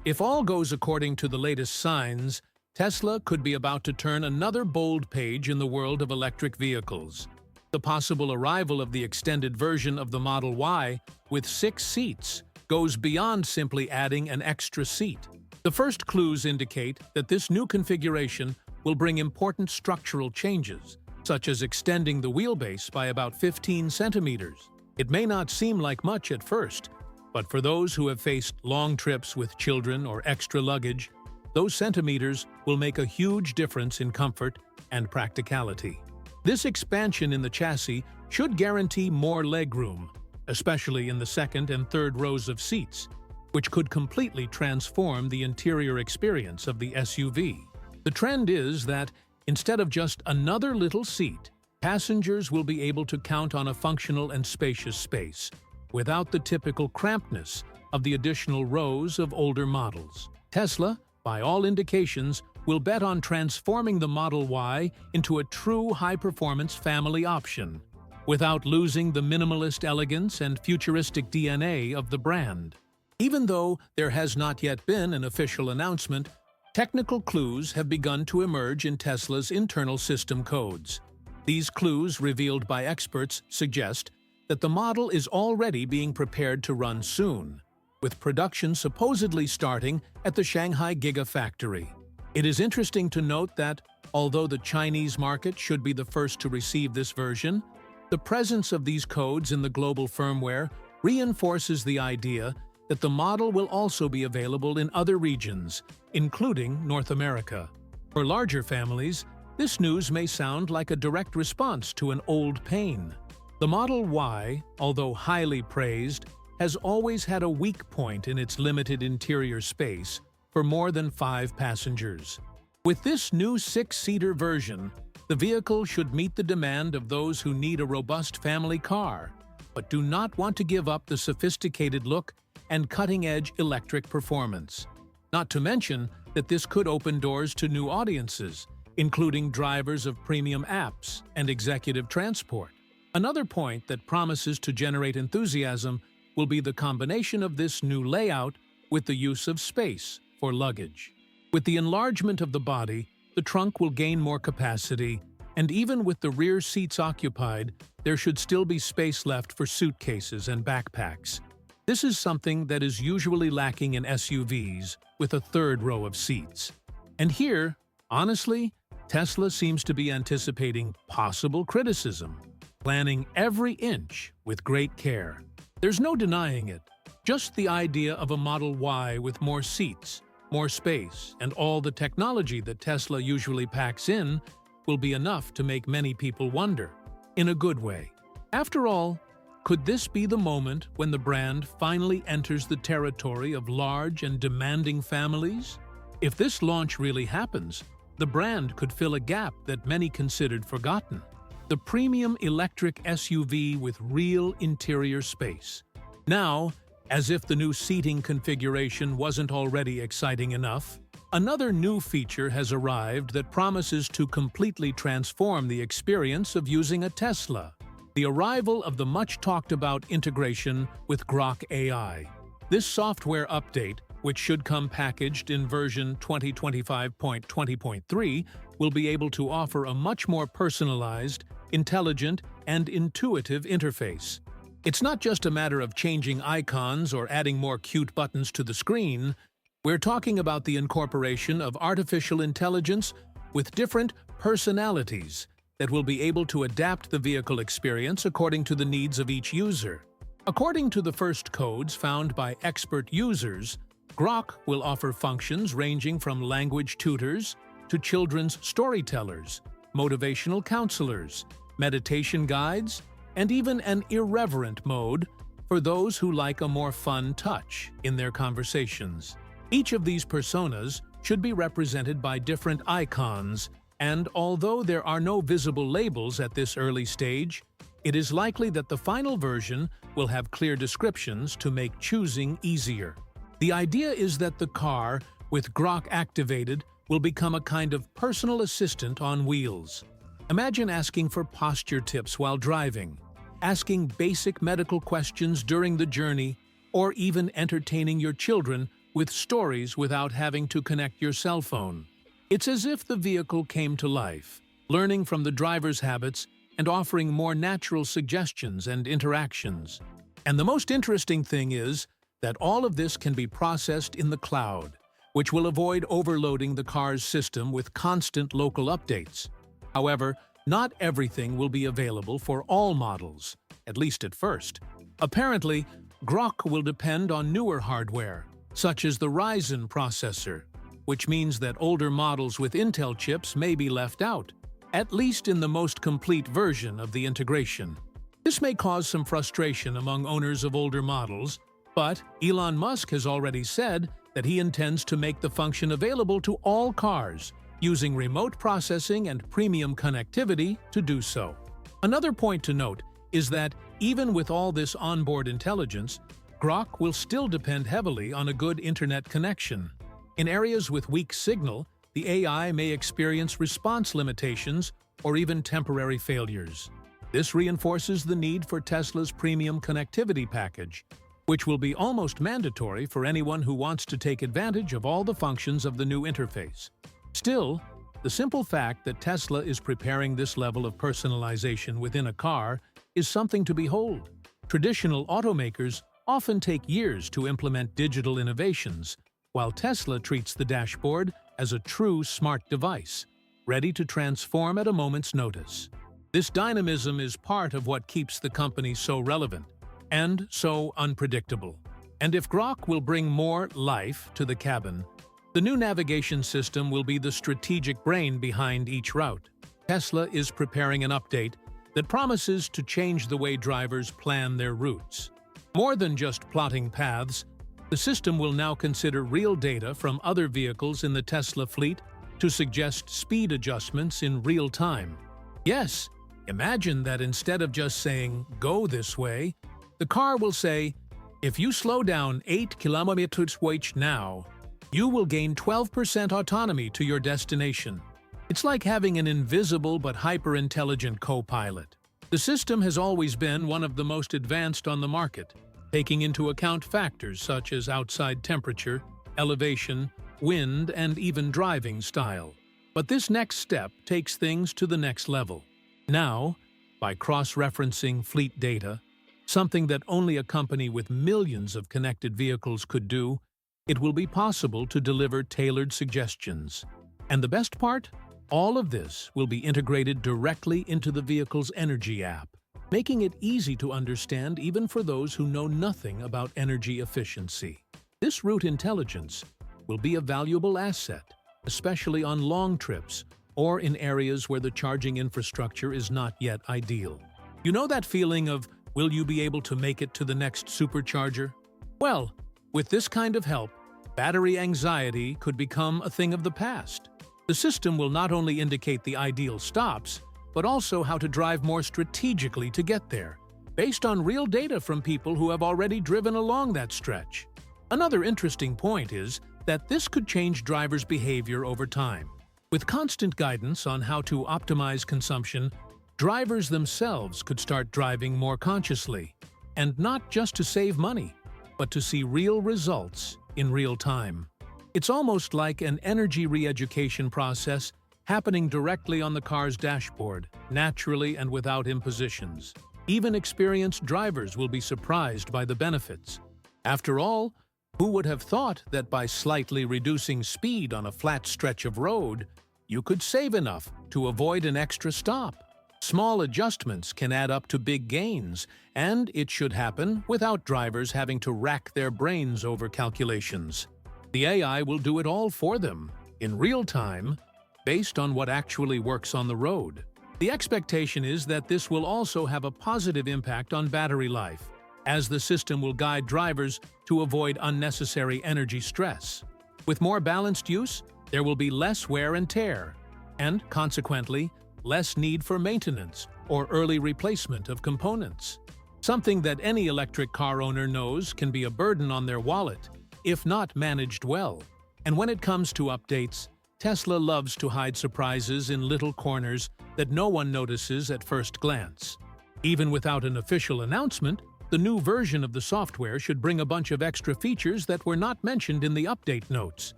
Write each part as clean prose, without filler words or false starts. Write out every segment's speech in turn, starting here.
If all goes according to the latest signs, Tesla could be about to turn another bold page in the world of electric vehicles. The possible arrival of the extended version of the Model Y with 6 seats goes beyond simply adding an extra seat. The first clues indicate that this new configuration will bring important structural changes, such as extending the wheelbase by about 15 centimeters. It may not seem like much at first, but for those who have faced long trips with children or extra luggage, those centimeters will make a huge difference in comfort and practicality. This expansion in the chassis should guarantee more legroom, especially in the second and third rows of seats, which could completely transform the interior experience of the SUV. The trend is that, instead of just another little seat, passengers will be able to count on a functional and spacious space, without the typical crampedness of the additional rows of older models. Tesla, by all indications, will bet on transforming the Model Y into a true high-performance family option, without losing the minimalist elegance and futuristic DNA of the brand. Even though there has not yet been an official announcement, technical clues have begun to emerge in Tesla's internal system codes. These clues, revealed by experts, suggest that the model is already being prepared to run soon, with production supposedly starting at the Shanghai Gigafactory. It is interesting to note that, although the Chinese market should be the first to receive this version, the presence of these codes in the global firmware reinforces the idea that the model will also be available in other regions, including North America. For larger families, this news may sound like a direct response to an old pain. The Model Y, although highly praised, has always had a weak point in its limited interior space for more than 5 passengers. With this new 6-seater version, the vehicle should meet the demand of those who need a robust family car, but do not want to give up the sophisticated look and cutting-edge electric performance. Not to mention that this could open doors to new audiences, including drivers of premium apps and executive transport. Another point that promises to generate enthusiasm will be the combination of this new layout with the use of space for luggage. With the enlargement of the body, the trunk will gain more capacity, and even with the rear seats occupied, there should still be space left for suitcases and backpacks. This is something that is usually lacking in SUVs with a third row of seats. And here, honestly, Tesla seems to be anticipating possible criticism, planning every inch with great care. There's no denying it. Just the idea of a Model Y with more seats, more space, and all the technology that Tesla usually packs in will be enough to make many people wonder, in a good way. After all, could this be the moment when the brand finally enters the territory of large and demanding families? If this launch really happens, the brand could fill a gap that many considered forgotten: the premium electric SUV with real interior space. Now, as if the new seating configuration wasn't already exciting enough, another new feature has arrived that promises to completely transform the experience of using a Tesla: the arrival of the much-talked-about integration with Grock AI. This software update, which should come packaged in version 2025.20.3, will be able to offer a much more personalized, intelligent, and intuitive interface. It's not just a matter of changing icons or adding more cute buttons to the screen. We're talking about the incorporation of artificial intelligence with different personalities that will be able to adapt the vehicle experience according to the needs of each user. According to the first codes found by expert users, Grock will offer functions ranging from language tutors to children's storytellers, motivational counselors, meditation guides, and even an irreverent mode for those who like a more fun touch in their conversations. Each of these personas should be represented by different icons, and although there are no visible labels at this early stage, it is likely that the final version will have clear descriptions to make choosing easier. The idea is that the car, with Grock activated, will become a kind of personal assistant on wheels. Imagine asking for posture tips while driving, asking basic medical questions during the journey, or even entertaining your children with stories without having to connect your cell phone. It's as if the vehicle came to life, learning from the driver's habits and offering more natural suggestions and interactions. And the most interesting thing is that all of this can be processed in the cloud, which will avoid overloading the car's system with constant local updates. However, not everything will be available for all models, at least at first. Apparently, Grock will depend on newer hardware, such as the Ryzen processor, which means that older models with Intel chips may be left out, at least in the most complete version of the integration. This may cause some frustration among owners of older models, but Elon Musk has already said that he intends to make the function available to all cars, using remote processing and premium connectivity to do so. Another point to note is that even with all this onboard intelligence, Grock will still depend heavily on a good internet connection. In areas with weak signal, the AI may experience response limitations or even temporary failures. This reinforces the need for Tesla's premium connectivity package, which will be almost mandatory for anyone who wants to take advantage of all the functions of the new interface. Still, the simple fact that Tesla is preparing this level of personalization within a car is something to behold. Traditional automakers often take years to implement digital innovations, while Tesla treats the dashboard as a true smart device, ready to transform at a moment's notice. This dynamism is part of what keeps the company so relevant and so unpredictable. And if Grock will bring more life to the cabin, the new navigation system will be the strategic brain behind each route. Tesla is preparing an update that promises to change the way drivers plan their routes. More than just plotting paths, the system will now consider real data from other vehicles in the Tesla fleet to suggest speed adjustments in real time. Yes, imagine that instead of just saying, "Go this way," the car will say, "If you slow down 8 km/h now, you will gain 12% autonomy to your destination." It's like having an invisible but hyper-intelligent co-pilot. The system has always been one of the most advanced on the market, taking into account factors such as outside temperature, elevation, wind, and even driving style. But this next step takes things to the next level. Now, by cross-referencing fleet data, something that only a company with millions of connected vehicles could do, it will be possible to deliver tailored suggestions. And the best part? All of this will be integrated directly into the vehicle's Energy app, making it easy to understand even for those who know nothing about energy efficiency. This route intelligence will be a valuable asset, especially on long trips or in areas where the charging infrastructure is not yet ideal. You know that feeling of, will you be able to make it to the next supercharger? Well, with this kind of help, battery anxiety could become a thing of the past. The system will not only indicate the ideal stops, but also how to drive more strategically to get there, based on real data from people who have already driven along that stretch. Another interesting point is that this could change drivers' behavior over time. With constant guidance on how to optimize consumption, drivers themselves could start driving more consciously, and not just to save money, but to see real results in real time. It's almost like an energy re-education process happening directly on the car's dashboard, naturally and without impositions. Even experienced drivers will be surprised by the benefits. After all, who would have thought that by slightly reducing speed on a flat stretch of road, you could save enough to avoid an extra stop? Small adjustments can add up to big gains, and it should happen without drivers having to rack their brains over calculations. The AI will do it all for them, in real time, based on what actually works on the road. The expectation is that this will also have a positive impact on battery life, as the system will guide drivers to avoid unnecessary energy stress. With more balanced use, there will be less wear and tear, and, consequently, less need for maintenance or early replacement of components. Something that any electric car owner knows can be a burden on their wallet, if not managed well. And when it comes to updates, Tesla loves to hide surprises in little corners that no one notices at first glance. Even without an official announcement, the new version of the software should bring a bunch of extra features that were not mentioned in the update notes.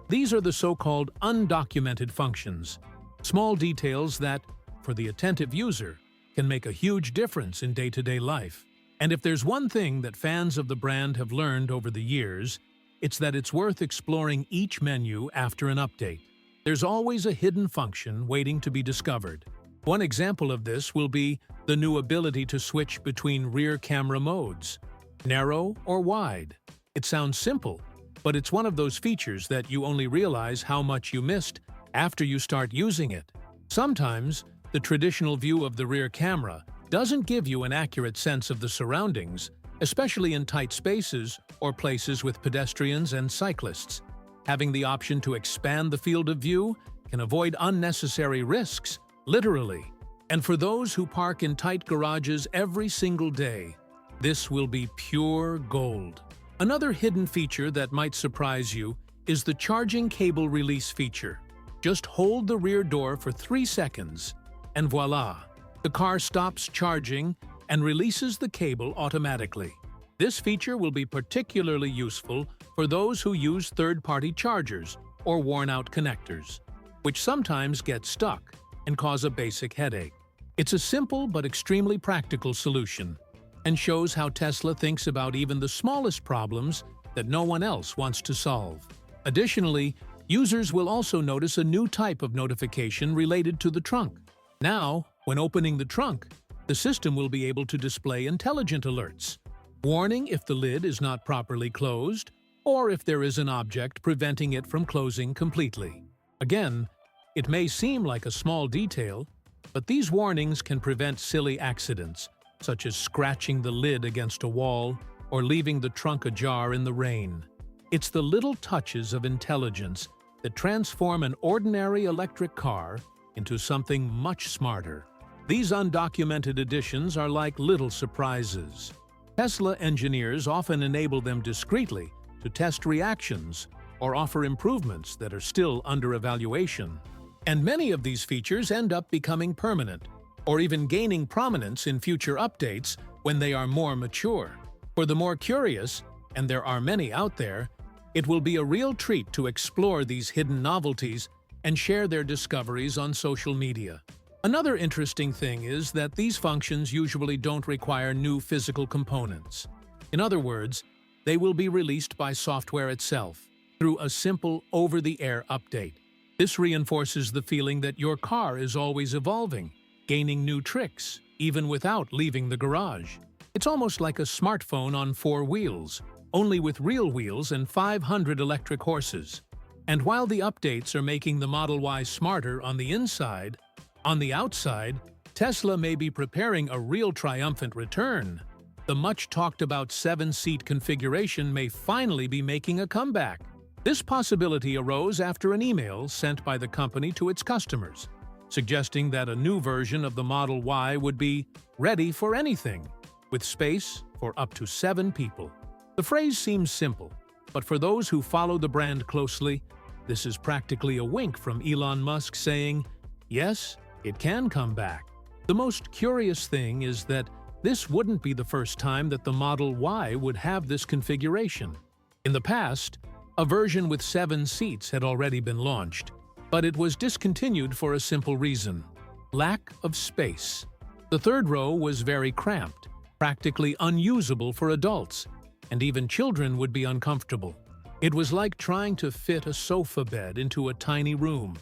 These are the so-called undocumented functions, small details that, for the attentive user, can make a huge difference in day-to-day life. And if there's one thing that fans of the brand have learned over the years, it's that it's worth exploring each menu after an update. There's always a hidden function waiting to be discovered. One example of this will be the new ability to switch between rear camera modes, narrow or wide. It sounds simple, but it's one of those features that you only realize how much you missed after you start using it. Sometimes, the traditional view of the rear camera doesn't give you an accurate sense of the surroundings, especially in tight spaces or places with pedestrians and cyclists. Having the option to expand the field of view can avoid unnecessary risks, literally. And for those who park in tight garages every single day, this will be pure gold. Another hidden feature that might surprise you is the charging cable release feature. Just hold the rear door for 3 seconds, and voila! The car stops charging and releases the cable automatically. This feature will be particularly useful for those who use third-party chargers or worn-out connectors, which sometimes get stuck and cause a basic headache. It's a simple but extremely practical solution, and shows how Tesla thinks about even the smallest problems that no one else wants to solve. Additionally, users will also notice a new type of notification related to the trunk. Now, when opening the trunk, the system will be able to display intelligent alerts, warning if the lid is not properly closed or if there is an object preventing it from closing completely. Again, it may seem like a small detail, but these warnings can prevent silly accidents, such as scratching the lid against a wall or leaving the trunk ajar in the rain. It's the little touches of intelligence that transform an ordinary electric car into something much smarter. These undocumented additions are like little surprises. Tesla engineers often enable them discreetly to test reactions or offer improvements that are still under evaluation. And many of these features end up becoming permanent, or even gaining prominence in future updates when they are more mature. For the more curious, and there are many out there, it will be a real treat to explore these hidden novelties and share their discoveries on social media. Another interesting thing is that these functions usually don't require new physical components. In other words, they will be released by software itself, through a simple over-the-air update. This reinforces the feeling that your car is always evolving, gaining new tricks, even without leaving the garage. It's almost like a smartphone on 4 wheels, only with real wheels and 500 electric horses. And while the updates are making the Model Y smarter on the inside, on the outside, Tesla may be preparing a real triumphant return. The much-talked-about 7-seat configuration may finally be making a comeback. This possibility arose after an email sent by the company to its customers, suggesting that a new version of the Model Y would be ready for anything, with space for up to 7 people. The phrase seems simple, but for those who follow the brand closely, this is practically a wink from Elon Musk saying, yes, it can come back. The most curious thing is that this wouldn't be the first time that the Model Y would have this configuration. In the past, a version with 7 seats had already been launched, but it was discontinued for a simple reason: lack of space. The third row was very cramped, practically unusable for adults, and even children would be uncomfortable. It was like trying to fit a sofa bed into a tiny room.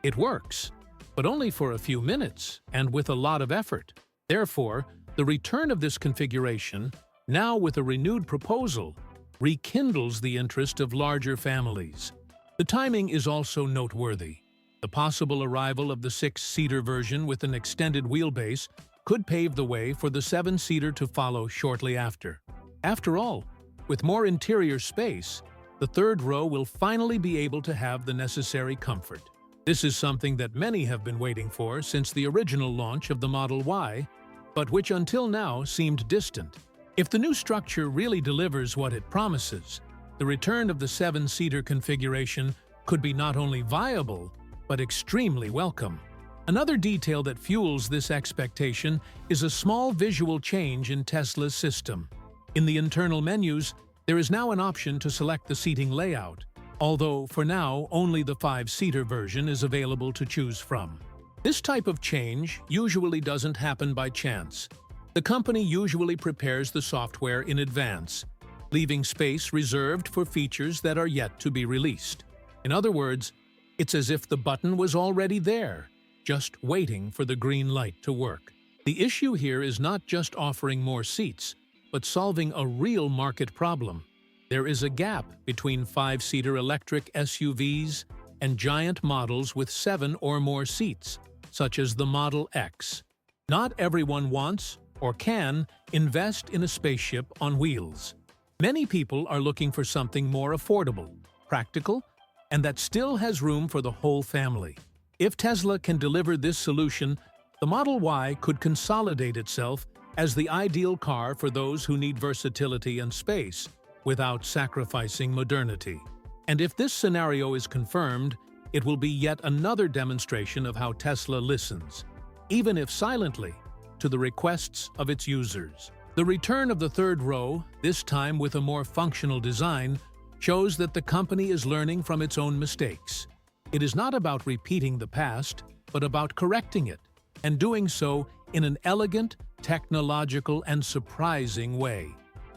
It works, but only for a few minutes and with a lot of effort. Therefore, the return of this configuration, now with a renewed proposal, rekindles the interest of larger families. The timing is also noteworthy. The possible arrival of the 6-seater version with an extended wheelbase could pave the way for the 7-seater to follow shortly after. After all, with more interior space, the third row will finally be able to have the necessary comfort. This is something that many have been waiting for since the original launch of the Model Y, but which until now seemed distant. If the new structure really delivers what it promises, the return of the 7-seater configuration could be not only viable, but extremely welcome. Another detail that fuels this expectation is a small visual change in Tesla's system. In the internal menus, there is now an option to select the seating layout, although for now only the 5-seater version is available to choose from. This type of change usually doesn't happen by chance. The company usually prepares the software in advance, leaving space reserved for features that are yet to be released. In other words, it's as if the button was already there, just waiting for the green light to work. The issue here is not just offering more seats, but solving a real market problem. There is a gap between 5-seater electric SUVs and giant models with 7 or more seats, such as the Model X. Not everyone wants or can invest in a spaceship on wheels. Many people are looking for something more affordable, practical, and that still has room for the whole family. If Tesla can deliver this solution, the Model Y could consolidate itself as the ideal car for those who need versatility and space without sacrificing modernity. And if this scenario is confirmed, it will be yet another demonstration of how Tesla listens, even if silently, to the requests of its users. The return of the third row, this time with a more functional design, shows that the company is learning from its own mistakes. It is not about repeating the past, but about correcting it, and doing so in an elegant, technological, and surprising way.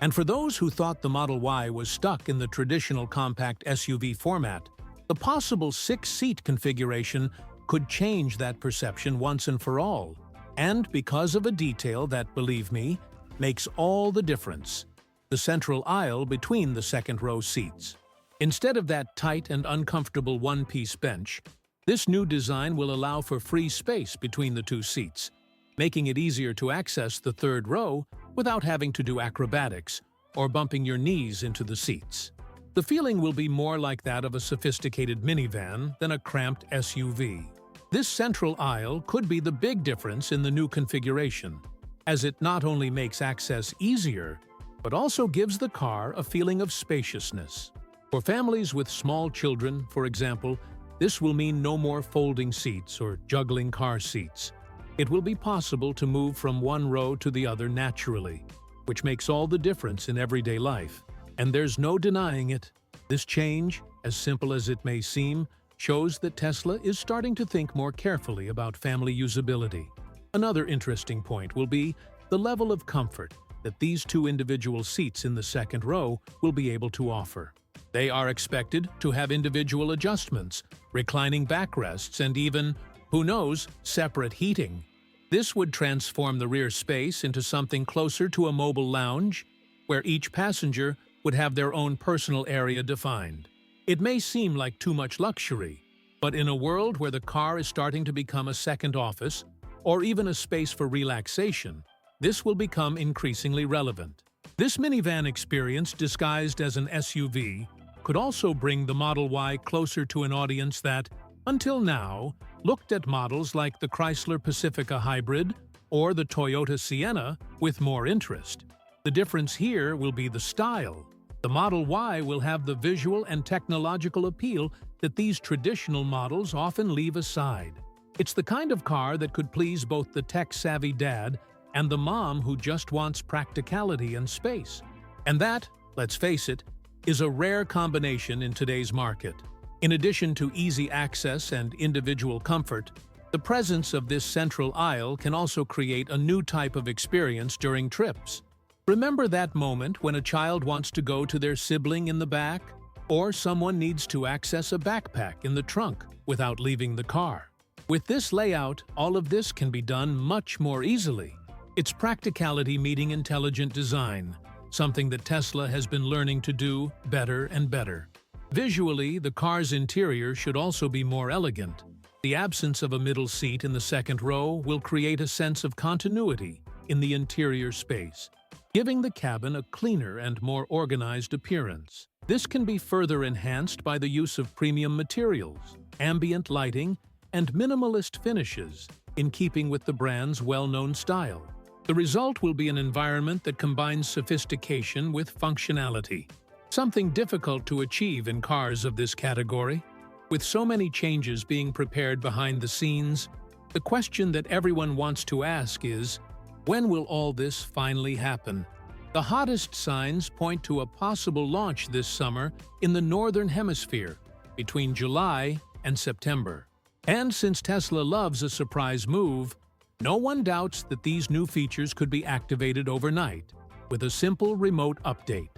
And for those who thought the Model Y was stuck in the traditional compact SUV format, the possible 6-seat configuration could change that perception once and for all, and because of a detail that, believe me, makes all the difference: the central aisle between the second-row seats. Instead of that tight and uncomfortable one-piece bench, this new design will allow for free space between the 2 seats, making it easier to access the third row without having to do acrobatics or bumping your knees into the seats. The feeling will be more like that of a sophisticated minivan than a cramped SUV. This central aisle could be the big difference in the new configuration, as it not only makes access easier, but also gives the car a feeling of spaciousness. For families with small children, for example, this will mean no more folding seats or juggling car seats. It will be possible to move from one row to the other naturally, which makes all the difference in everyday life. And there's no denying it. This change, as simple as it may seem, shows that Tesla is starting to think more carefully about family usability. Another interesting point will be the level of comfort that these 2 individual seats in the second row will be able to offer. They are expected to have individual adjustments, reclining backrests, and even, who knows, separate heating. This would transform the rear space into something closer to a mobile lounge, where each passenger would have their own personal area defined. It may seem like too much luxury, but in a world where the car is starting to become a second office, or even a space for relaxation, this will become increasingly relevant. This minivan experience, disguised as an SUV, could also bring the Model Y closer to an audience that, until now, looked at models like the Chrysler Pacifica Hybrid or the Toyota Sienna with more interest. The difference here will be the style. The Model Y will have the visual and technological appeal that these traditional models often leave aside. It's the kind of car that could please both the tech-savvy dad and the mom who just wants practicality and space. And that, let's face it, is a rare combination in today's market. In addition to easy access and individual comfort, the presence of this central aisle can also create a new type of experience during trips. Remember that moment when a child wants to go to their sibling in the back, or someone needs to access a backpack in the trunk without leaving the car? With this layout, all of this can be done much more easily. It's practicality meeting intelligent design, something that Tesla has been learning to do better and better. Visually, the car's interior should also be more elegant. The absence of a middle seat in the second row will create a sense of continuity in the interior space, giving the cabin a cleaner and more organized appearance. This can be further enhanced by the use of premium materials, ambient lighting, and minimalist finishes, in keeping with the brand's well-known style. The result will be an environment that combines sophistication with functionality, something difficult to achieve in cars of this category. With so many changes being prepared behind the scenes, the question that everyone wants to ask is, when will all this finally happen? The hottest signs point to a possible launch this summer in the Northern Hemisphere, between July and September. And since Tesla loves a surprise move, no one doubts that these new features could be activated overnight with a simple remote update.